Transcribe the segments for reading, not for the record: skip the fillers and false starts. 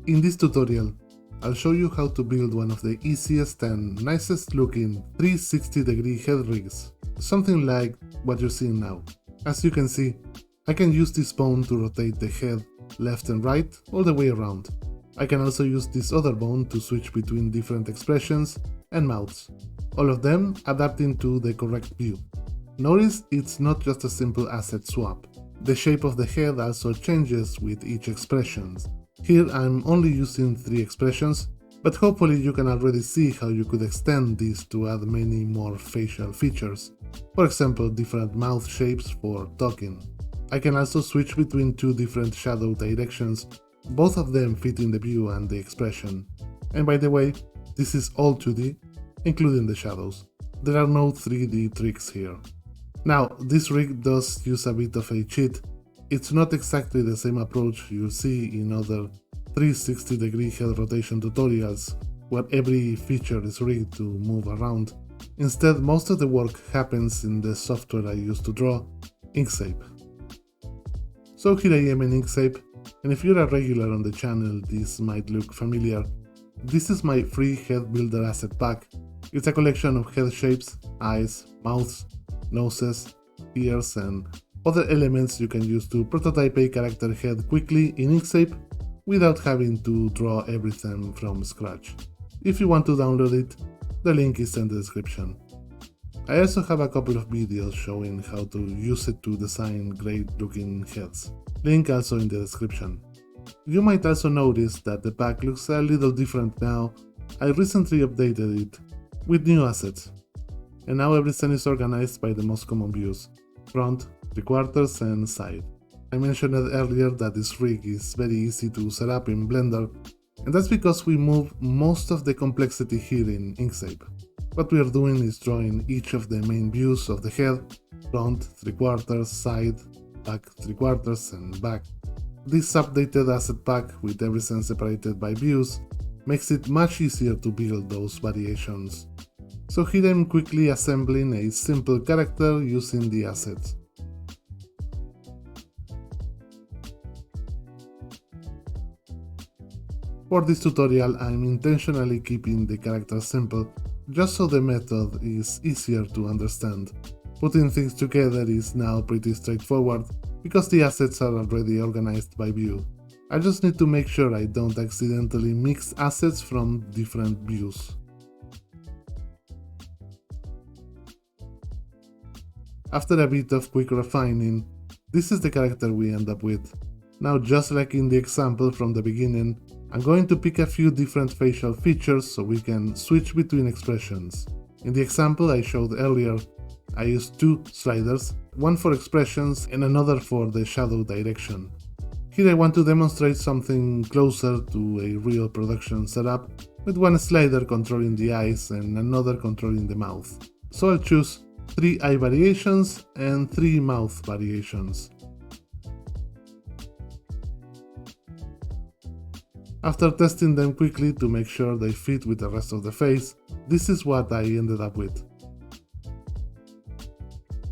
In this tutorial, I'll show you how to build one of the easiest and nicest looking 360-degree head rigs, something like what you're seeing now. As you can see, I can use this bone to rotate the head left and right all the way around. I can also use this other bone to switch between different expressions and mouths, all of them adapting to the correct view. Notice it's not just a simple asset swap. The shape of the head also changes with each expression. Here I'm only using 3 expressions, but hopefully you can already see how you could extend this to add many more facial features. For example, different mouth shapes for talking. I can also switch between 2 different shadow directions, both of them fitting the view and the expression. And by the way, this is all 2D, including the shadows. There are no 3D tricks here. Now, this rig does use a bit of a cheat. It's not exactly the same approach you'll see in other 360-degree head rotation tutorials, where every feature is rigged to move around. Instead, most of the work happens in the software I use to draw, Inkscape. So here I am in Inkscape, and if you're a regular on the channel, this might look familiar. This is my free head builder asset pack. It's a collection of head shapes, eyes, mouths, noses, ears, and other elements you can use to prototype a character head quickly in Inkscape without having to draw everything from scratch. If you want to download it, the link is in the description. I also have a couple of videos showing how to use it to design great looking heads. Link also in the description. You might also notice that the pack looks a little different now. I recently updated it with new assets. And now everything is organized by the most common views: front, 3/4 and side. I mentioned earlier that this rig is very easy to set up in Blender, and that's because we move most of the complexity here in Inkscape. What we are doing is drawing each of the main views of the head: front, 3/4, side, back 3/4 and back. This updated asset pack with everything separated by views makes it much easier to build those variations. So here I'm quickly assembling a simple character using the assets. For this tutorial, I'm intentionally keeping the character simple, just so the method is easier to understand. Putting things together is now pretty straightforward, because the assets are already organized by view. I just need to make sure I don't accidentally mix assets from different views. After a bit of quick refining, this is the character we end up with. Now, just like in the example from the beginning, I'm going to pick a few different facial features so we can switch between expressions. In the example I showed earlier, I used 2 sliders, one for expressions and another for the shadow direction. Here I want to demonstrate something closer to a real production setup, with one slider controlling the eyes and another controlling the mouth. So I'll choose 3 eye variations and 3 mouth variations. After testing them quickly to make sure they fit with the rest of the face, this is what I ended up with.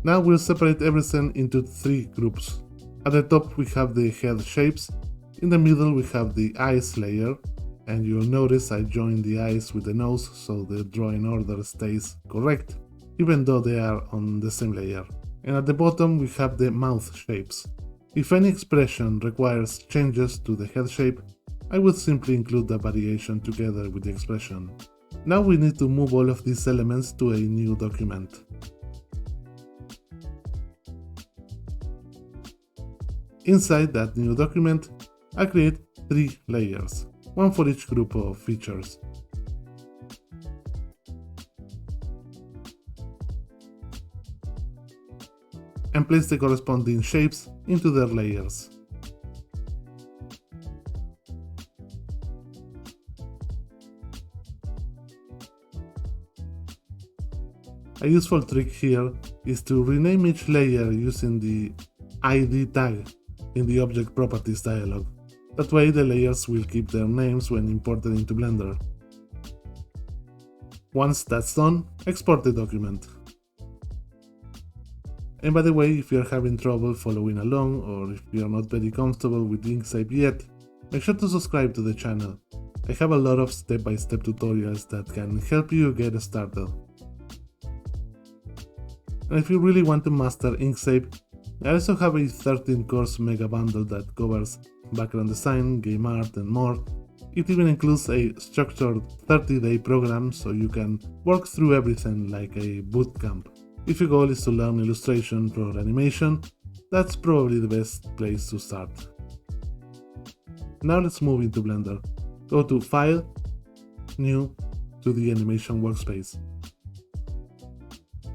Now we'll separate everything into 3 groups. At the top we have the head shapes, in the middle we have the eyes layer, and you'll notice I joined the eyes with the nose so the drawing order stays correct, even though they are on the same layer. And at the bottom we have the mouth shapes. If any expression requires changes to the head shape, I would simply include the variation together with the expression. Now we need to move all of these elements to a new document. Inside that new document, I create 3 layers, one for each group of features. And place the corresponding shapes into their layers. A useful trick here is to rename each layer using the ID tag in the Object Properties dialog. That way the layers will keep their names when imported into Blender. Once that's done, export the document. And by the way, if you're having trouble following along, or if you're not very comfortable with Inkscape yet, Make sure to subscribe to the channel. I have a lot of step-by-step tutorials that can help you get started. And if you really want to master Inkscape, I also have a 13-course mega bundle that covers background design, game art and more. It even includes a structured 30-day program so you can work through everything like a bootcamp. If your goal is to learn illustration or animation, that's probably the best place to start. Now let's move into Blender. Go to File, New, to the Animation Workspace.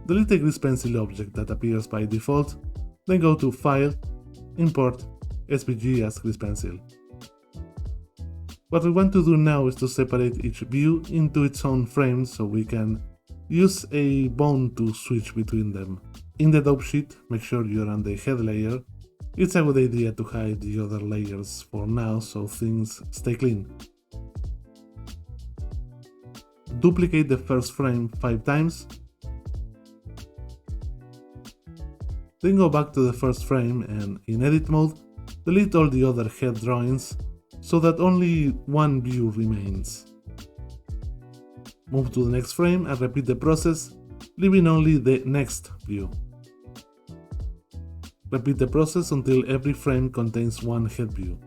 Delete the grease pencil object that appears by default, then go to File, Import, SVG as grease pencil. What we want to do now is to separate each view into its own frame so we can use a bone to switch between them. In the dope sheet, make sure you're on the head layer. It's a good idea to hide the other layers for now so things stay clean. Duplicate the first frame 5 times. Then go back to the first frame and in edit mode, delete all the other head drawings so that only one view remains. Move to the next frame and repeat the process, leaving only the next view. Repeat the process until every frame contains one head view.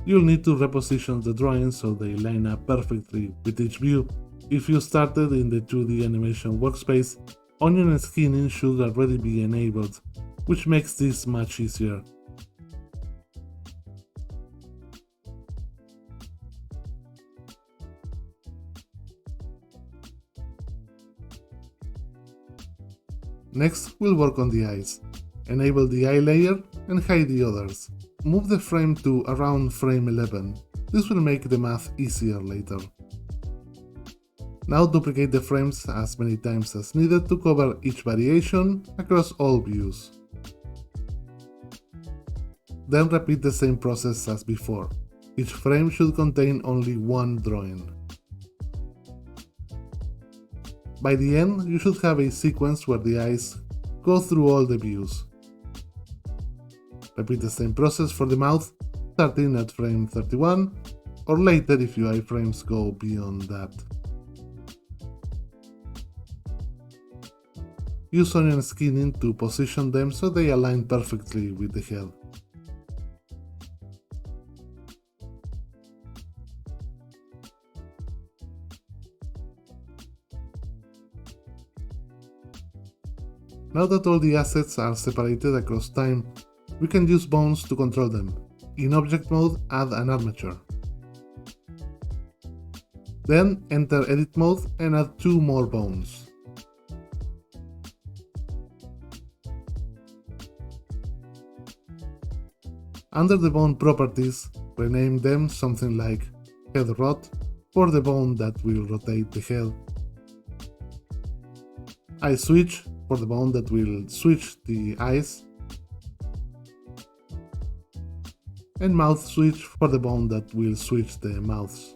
You'll need to reposition the drawings so they line up perfectly with each view. If you started in the 2D animation workspace, onion and skinning should already be enabled, which makes this much easier. Next, we'll work on the eyes. Enable the eye layer and hide the others. Move the frame to around frame 11. This will make the math easier later. Now duplicate the frames as many times as needed to cover each variation across all views. Then repeat the same process as before. Each frame should contain only one drawing. By the end, you should have a sequence where the eyes go through all the views. Repeat the same process for the mouth, starting at frame 31, or later if your iframes go beyond that. Use onion skinning to position them so they align perfectly with the head. Now that all the assets are separated across time, we can use bones to control them. In object mode, add an armature. Then enter edit mode and add 2 more bones. Under the bone properties, rename them something like head rot for the bone that will rotate the head, eye switch for the bone that will switch the eyes, and mouth switch for the bone that will switch the mouths.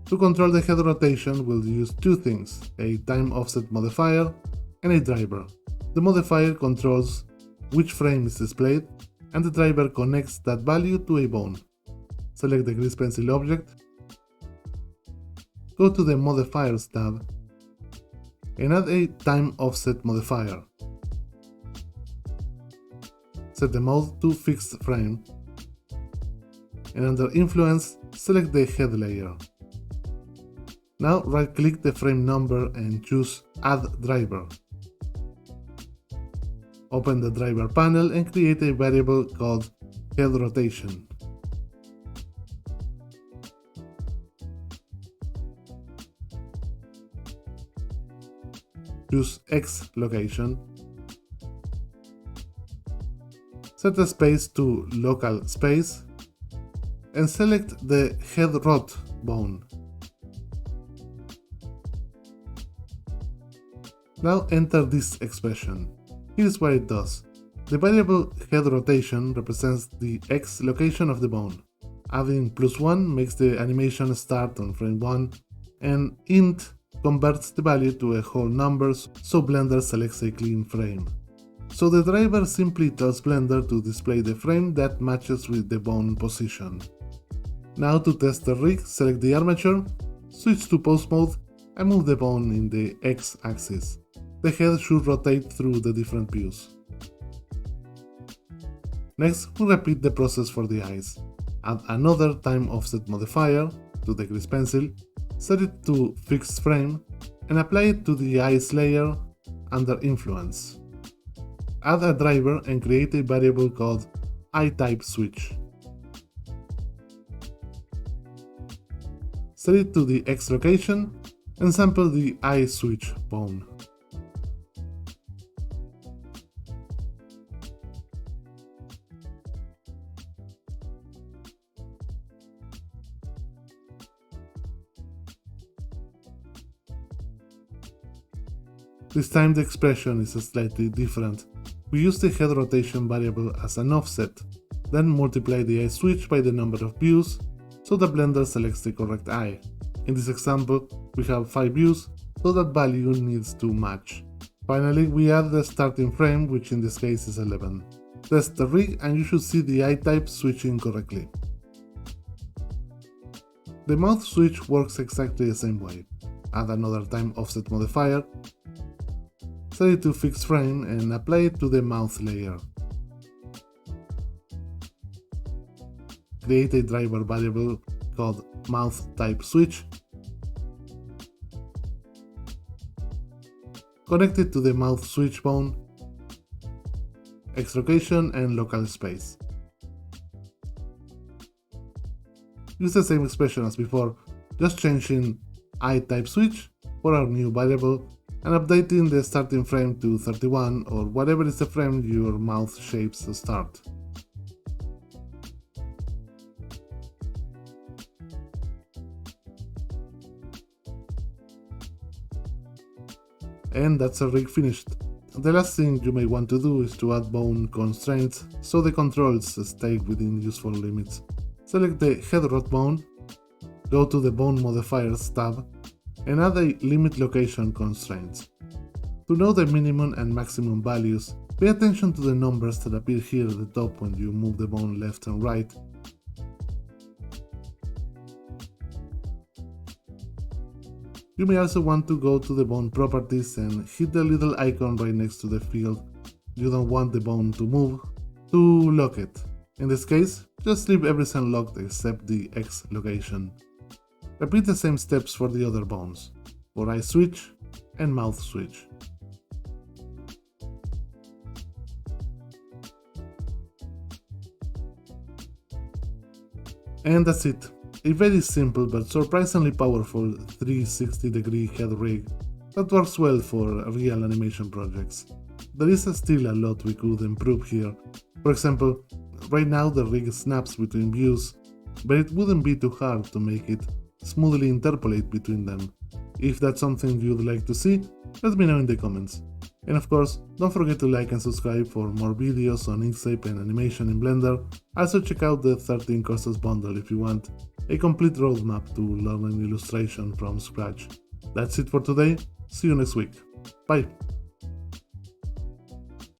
To control the head rotation, we'll use 2 things, a time offset modifier and a driver. The modifier controls which frame is displayed, and the driver connects that value to a bone. Select the grease pencil object, go to the Modifiers tab, and add a time offset modifier. Set the mode to fixed frame, and under Influence, select the head layer. Now right-click the frame number and choose Add Driver. Open the driver panel and create a variable called head rotation. Choose X location. Set the space to local space and select the head rot bone. Now enter this expression. Here's what it does. The variable head rotation represents the X location of the bone. Adding +1 makes the animation start on frame 1, and int converts the value to a whole number so Blender selects a clean frame. So the driver simply tells Blender to display the frame that matches with the bone position. Now to test the rig, select the armature, switch to pose mode and move the bone in the X-axis. The head should rotate through the different views. Next, we repeat the process for the eyes. Add another time offset modifier to the grease pencil, set it to fixed frame, and apply it to the eyes layer under influence. Add a driver and create a variable called EyeTypeSwitch. Set it to the X location and sample the eye switch bone. This time the expression is slightly different. We use the head rotation variable as an offset, then multiply the eye switch by the number of views, so the Blender selects the correct eye. In this example, we have 5 views, so that value needs to match. Finally, we add the starting frame, which in this case is 11. Test the rig and you should see the eye type switching correctly. The mouth switch works exactly the same way. Add another time offset modifier, set it to fixed frame and apply it to the mouth layer. Create a driver variable called mouth_type_switch. Connect it to the mouth switch bone, X location and local space. Use the same expression as before, just changing EyeTypeSwitch for our new variable and updating the starting frame to 31 or whatever is the frame your mouth shapes start. And that's a rig finished. The last thing you may want to do is to add bone constraints so the controls stay within useful limits. Select the head rot bone, go to the bone modifiers tab and add a limit location constraints. To know the minimum and maximum values, pay attention to the numbers that appear here at the top when you move the bone left and right. You may also want to go to the bone properties and hit the little icon right next to the field you don't want the bone to move to lock it. In this case, just leave everything locked except the X location. Repeat the same steps for the other bones, for eye switch and mouth switch. And that's it. A very simple but surprisingly powerful 360-degree head rig that works well for real animation projects. There is still a lot we could improve here. For example, right now the rig snaps between views, but it wouldn't be too hard to make it smoothly interpolate between them. If that's something you'd like to see, let me know in the comments. And of course, don't forget to like and subscribe for more videos on Inkscape and animation in Blender. Also check out the 13 courses bundle if you want a complete roadmap to learning illustration from scratch. That's it for today, see you next week. Bye!